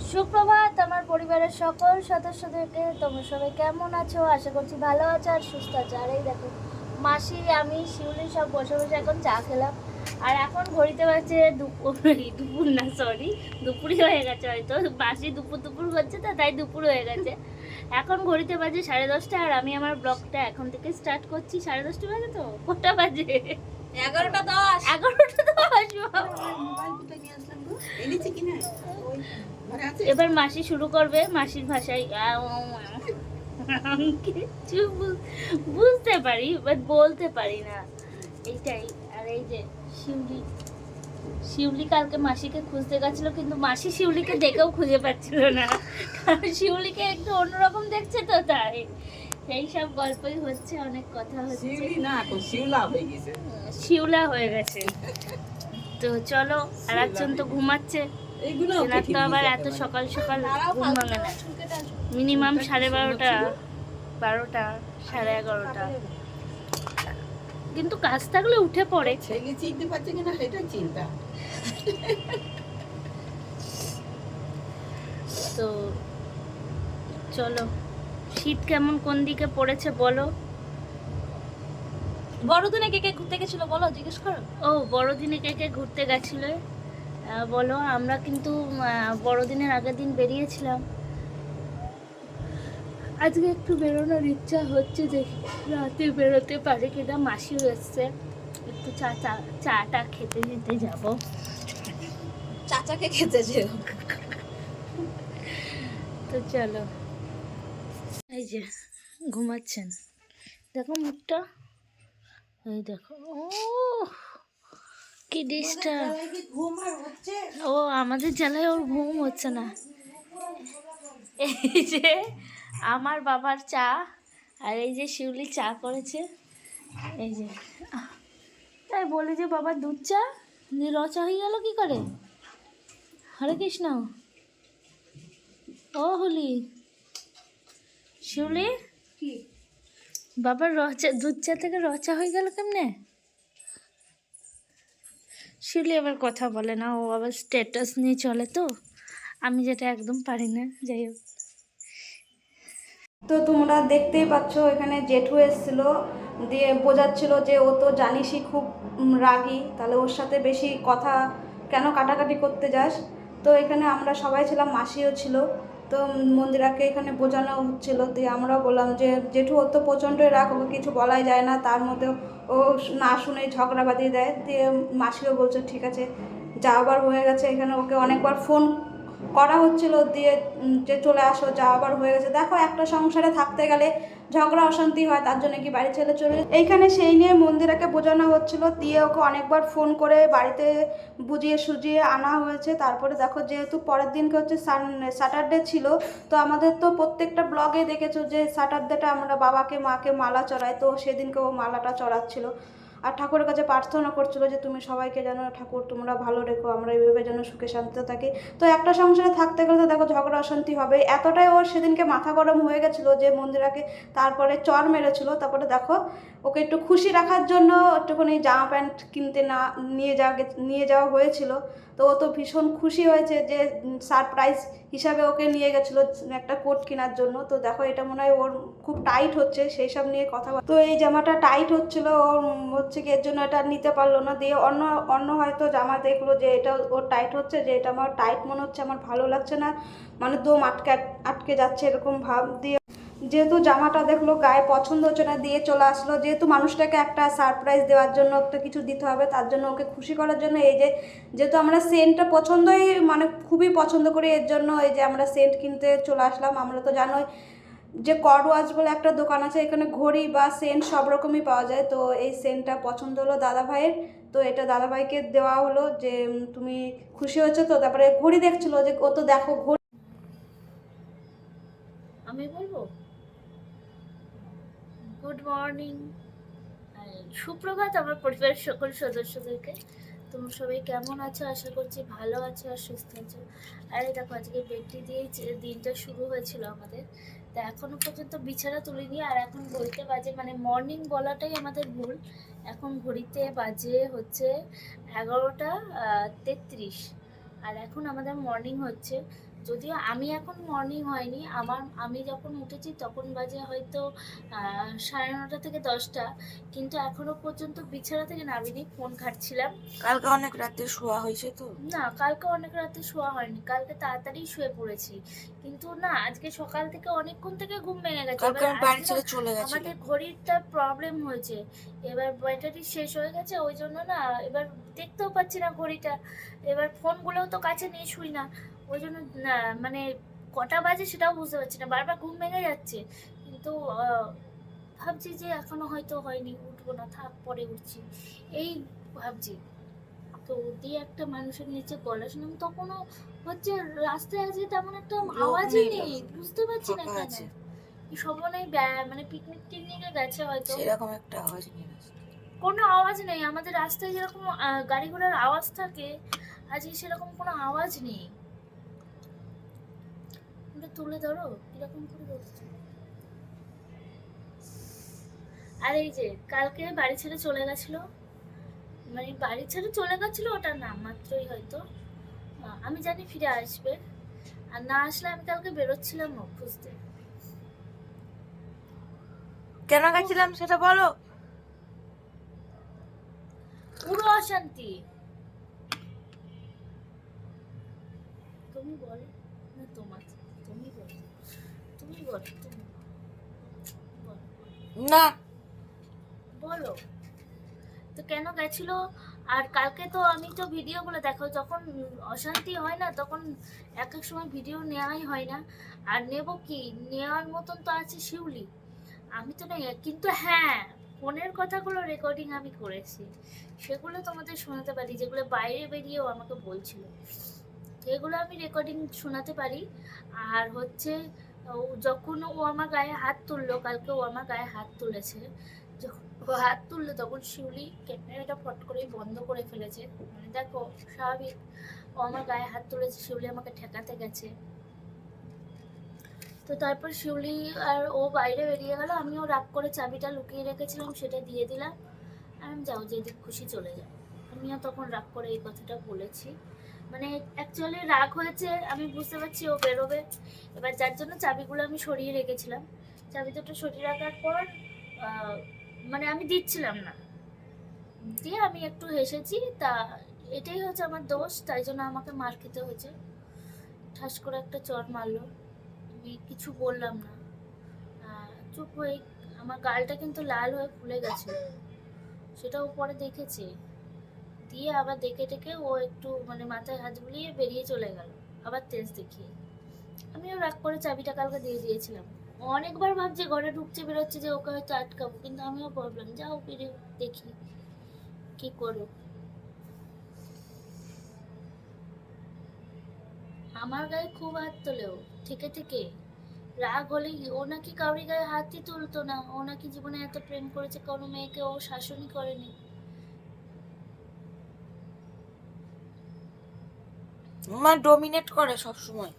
সুপ্রভাত আমার পরিবারের সকল সদস্যদেরকে। তোমরা সবাই কেমন আছো? আশা করছি ভালো আছো আর সুস্থ আছো। আর এই দেখো মাসি, আমি, শিউলি সব বসে বসে এখন চা খেলাম। আর এখন ঘড়িতে বাজছে দুপুর, দুপুর না সরি, দুপুরই হয়ে গেছে হয়তো। মাসি দুপুর দুপুর করছে তো তাই দুপুর হয়ে গেছে। এখন ঘড়িতে বাজে 10:30 আর আমি আমার ব্লগটা এখন থেকে স্টার্ট করছি। 10:30 বাজে তো? কটা বাজে? 11:10। 11:10। এবার মাসি শুরু করবে মাসির ভাষায়। কিছু বুঝতে পারি বাট বলতে পারি না, এইটাই। আর এই যে শিউলি, শিউলি কালকে মাসিকে খুঁজতে গেছিল কিন্তু মাসি শিউলিকে দেখেও খুঁজে পাচ্ছিল না, কারণ শিউলিকে একটু অন্যরকম দেখছে তো তাই। এই সব গল্পই হচ্ছে, অনেক কথা হচ্ছে। শিউলা হয়ে গেছে। তো চলো, আর একজন তো ঘুমাচ্ছে। এনার তো আবার এত সকাল সকাল ঘুম ভাঙে না, মিনিমাম 12:30, 12টা, 11:30। কিন্তু কাজ থাকলে উঠে পড়ে। চিনতে পারছে কিনা সেটাই চিন্তা। তো চলো, শীত কেমন কোন দিকে পড়েছে বলো? বড়দিনে কে কে ঘুরতে গেছিল বলো, জিজ্ঞেস করো। ও, বড়দিনে কে কে ঘুরতে গেছিল বলো। আমরা কিন্তু বড়দিনের আগের দিন বেরিয়েছিলাম। আজকে একটু বেরোনোর ইচ্ছা হচ্ছে, দেখি রাতে বেরোতে পারে কিনা। মাসিও এসছে, একটু চাটা খেতে যেতে যাব। চাচাকে খেতেছে। তো চলো, এই যে ঘুমাচ্ছেন, দেখো মুখটা, এই দেখো। ও কি ডিস্টার্ব! ঘুম আর হচ্ছে। ও, আমাদের জ্বালায় ওর ঘুম হচ্ছে না। এই যে আমার বাবার চা, আর এই যে শিউলি চা করেছে। এই যে তাই বলি যে বাবার দুধ চা র চা হয়ে গেল কি করে? হরে কৃষ্ণ। ও হলি, শিউলি, কি বাবার দুধ চা থেকে র চা হয়ে গেল কেমনে? শিউলি আবার কথা বলে না, ও আবার স্ট্যাটাস নিয়ে চলে, তো আমি যেটা একদম পারি না। যাই হোক, তো তোমরা দেখতেই পাচ্ছ এখানে জেঠু এসেছিল, দিয়ে বোঝাচ্ছিল যে ও তো জানিসই খুব রাগী, তাহলে ওর সাথে বেশি কথা কেন কাটাকাটি করতে যাস। তো এখানে আমরা সবাই ছিলাম, মাসিও ছিল। তো মন্দিরাকে এখানে বোঝানো হচ্ছিল, দিয়ে আমরা বললাম যে জেঠু ও তো প্রচণ্ডই রাগ, ওকে কিছু বলাই যায় না, তার মধ্যে ও না শুনেই ঝগড়া বাঁধিয়ে দেয়। দিয়ে মাসিও বলছে ঠিক আছে, যা আবার হয়ে গেছে। এখানে ওকে অনেকবার ফোন করা হচ্ছিল, দিয়ে যে চলে আসো, যা আবার হয়ে গেছে। দেখো, একটা সংসারে থাকতে গেলে ঝগড়া অশান্তি হয়, তার জন্য কি বাড়ি ছেড়ে চলে এইখানে সেই নিয়ে মন্দিরাকে বোঝানো হচ্ছিল। দিয়ে ওকে অনেকবার ফোন করে বাড়িতে বুঝিয়ে সুজিয়ে আনা হয়েছে। তারপরে দেখো, যেহেতু পরের দিনকে হচ্ছে স্যাটারডে ছিল, তো আমাদের তো প্রত্যেকটা ব্লগে দেখেছো যে স্যাটারডেটা আমরা বাবাকে মাকে মালা চড়াই, তো সেদিনকে ও মালাটা চড়াচ্ছিল আর ঠাকুরের কাছে প্রার্থনা করছিল যে তুমি সবাইকে যেন ঠাকুর তোমরা ভালো রেখো, আমরা এইভাবে যেন সুখে শান্তিতে থাকি। তো একটা সংসারে থাকতে গেলে তো দেখো ঝগড়া অশান্তি হবে। এতটাই ওর সেদিনকে মাথা গরম হয়ে গেছিলো যে মন্দিরাকে তারপরে চর মেরেছিল। তারপরে দেখো, ওকে একটু খুশি রাখার জন্য একটুখানি জামা প্যান্ট কিনতে না নিয়ে যাওয়া হয়েছিল। তো ও তো ভীষণ খুশি হয়েছে যে সারপ্রাইজ হিসাবে ওকে নিয়ে গেছিলো একটা কোট কেনার জন্য। তো দেখো, এটা মনে হয় ওর খুব টাইট হচ্ছে, সেই সব নিয়ে কথা। তো এই জামাটা টাইট হচ্ছিল, ওর হচ্ছে কি এর জন্য এটা নিতে পারলো না। দিয়ে অন্য অন্য হয়তো জামা দেখলো যে এটা ওর টাইট হচ্ছে, যে এটা আমার টাইট মনে হচ্ছে, আমার ভালো লাগছে না, মানে দম আটকে আটকে যাচ্ছে এরকম ভাব। দিয়ে যেহেতু জামাটা দেখলো গায়ে পছন্দ হচ্ছে না, দিয়ে চলে আসলো। যেহেতু মানুষটাকে একটা সারপ্রাইজ দেওয়ার জন্য একটা কিছু দিতে হবে, তার জন্য ওকে খুশি করার জন্য এই যে, যেহেতু আমরা সেন্টটা পছন্দই মানে খুবই পছন্দ করি, এর জন্য এই যে আমরা সেন্ট কিনতে চলে আসলাম। আমরা তো জানোই যে করওয়াজ বলে একটা দোকান আছে, এখানে ঘড়ি বা সেন্ট সব রকমই পাওয়া যায়। তো এই সেন্টটা পছন্দ হলো দাদা ভাইয়ের, তো এটা দাদা ভাইকে দেওয়া হলো যে তুমি খুশি হয়েছো তো। তারপরে ঘড়ি দেখছিল যে ও তো দেখো ঘড়ি। আমি বলবো গুড মর্নিং, সুপ্রভাত আমার পরিবারের সকল সদস্যদেরকে। তোমরা সবাই কেমন আছো? আশা করছি ভালো আছো আর সুস্থ আছো। আর এই দেখো, আজকে বেডটি দিয়েই দিনটা শুরু হয়েছিল আমাদের। তা এখনো পর্যন্ত বিছানা তুলিনি। আর এখন ঘড়িতে বাজে, মানে মর্নিং বলাটাই আমাদের ভুল, এখন ঘড়িতে বাজে হচ্ছে 11:33। আর এখন আমাদের মর্নিং হচ্ছে। যদিও আমি এখন মর্নিং হয়নি, আমি যখন উঠেছি তখন বাজে হয়তো 9:30 থেকে 10টা, কিন্তু এখনো পর্যন্ত বিছানা থেকে নামিনি, ফোন ঘাঁটছিলাম। কালকে অনেক রাতে শোয়া হয়েছে তো। না, কালকে অনেক রাতে শোয়া হয়নি, কালকে তাড়াতাড়ি শুয়ে পড়েছি, কিন্তু না আজকে সকাল থেকে অনেকক্ষণ থেকে ঘুম ভেঙে গেছে। কালকে এবার আমি বাড়ি আজকে ছেড়ে না চলে গেছিলাম। আমাদের ঘড়িটা প্রবলেম হয়েছে, এবার ব্যাটারি শেষ হয়ে গেছে, ওই জন্য না এবার দেখতেও পাচ্ছি না ঘড়িটা, এবার ফোনগুলোও তো কাছে নিয়ে শুই না, ওই জন্য না মানে কটা বাজে সেটাও বুঝতে পারছি না, বারবার ঘুম ভেঙে যাচ্ছে। কিন্তু ভাবছি যে এখনো হয়তো হয়নি, উঠবো না, থাক পরে উঠছি এই ভাবছি। তো দিয়ে একটা মানুষের নিচে গলা শুনলাম, তখনও হচ্ছে রাস্তায় আছে, তেমন একটা আওয়াজই নেই, বুঝতে পারছি না ফাঁকা কেন। আছে। কি সব মনে হয় মানে পিকনিক টিকনিকে গেছে হয়তো, সেরকম একটা আওয়াজ নিয়ে আসছে। কোনো আওয়াজ নেই। আমাদের রাস্তায় যেরকম গাড়ি ঘোড়ার আওয়াজ থাকে, আজকে সেরকম কোনো আওয়াজ নেই। এটা তুলে ধরো, কিরকম করে ধরছো। আর এই যে কালকে বাড়ি ছেড়ে চলে গেছিল, মানে বাড়ি ছেড়ে চলে গেছিল ওটা না মাত্রই হয়তো, আমি জানি ফিরে আসবে, আর না আসলে আমি কালকে বেরোচ্ছিলাম ও খুঁজতে। কেন গেছিলাম সেটা বলো। পুরো অশান্তি। তুমি বলো না, তোমার তুমি বলো, তুমি বলো, তুমি বলো, না বলো তো কেন গেছিল। আর কালকে তো আমি তো ভিডিওগুলো দেখো, যখন অশান্তি হয় না তখন এক এক সময় ভিডিও নেওয়াই হয় না, আর নেব কি, নেওয়ার মতন তো আছে শিউলি, আমি তো নেই, কিন্তু হ্যাঁ ফোনের কথাগুলো রেকর্ডিং আমি করেছি, সেগুলো তোমাদের শোনাতে পারি, যেগুলো বাইরে বেরিয়েও আমাকে বলছিল, এগুলো আমি রেকর্ডিং শোনাতে পারি। আর হচ্ছে যখন ও আমার গায়ে হাত তুললো, কালকে ও আমার গায়ে হাত তুলেছে, যখন ও হাত তুললো তখন শিউলি ক্যামেরাটা ফট করেই বন্ধ করে ফেলেছে, মানে দেখো স্বাভাবিক, ও আমার গায়ে হাত তুলেছে, শিউলি আমাকে ঠেকাতে গেছে। তো তারপর শিউলি আর ও বাইরে বেরিয়ে গেল, আমিও রাগ করে চাবিটা লুকিয়ে রেখেছিলাম সেটা দিয়ে দিলাম, আর আমি যাও যেদিক খুশি চলে যাও। আমিও তখন রাগ করে এই কথাটা বলেছি, মানে অ্যাকচুয়ালি রাগ হয়েছে, আমি বুঝতে পারছি ও বেরোবে, এবার যার জন্য চাবিগুলো আমি সরিয়ে রেখেছিলাম, চাবি দুটো সরিয়ে রাখার পর মানে আমি দিচ্ছিলাম না, দিয়ে আমি একটু হেসেছি, তা এটাই হচ্ছে আমার দোষ, তাই জন্য আমাকে মার খেতে হয়েছে, ঠাস করে একটা চড় মারলো, আমি কিছু বললাম না, চুপ হয়ে, আমার গালটা কিন্তু লাল হয়ে ফুলে গেছে, সেটাও পরে দেখেছে, দিয়ে আবার দেখে টেকে ও একটু মানে মাথায় হাত বুলিয়ে বেরিয়ে চলে গেল, আবার তেজ দেখিয়ে। আমিও রাগ করে চাবিটা কালকে দিয়ে দিয়েছিলাম, ও অনেকবার ভাবছে ঘরে ঢুকছে বেরোচ্ছে যে ওকে হয়তো আটকাবো, কিন্তু আমিও ভাবলাম যাও বেরিয়ে দেখি কি করো। আমার গায়ে খুব হাত তোলে ও, থেকে থেকে রাগ হলে ও নাকি কাউরি গায়ে হাতই তুলতো না, ও নাকি জীবনে এত প্রেম করেছে, কোনো মেয়েকে ও শাসনই করেনি। মা ডোমিনেট করে সব সময়।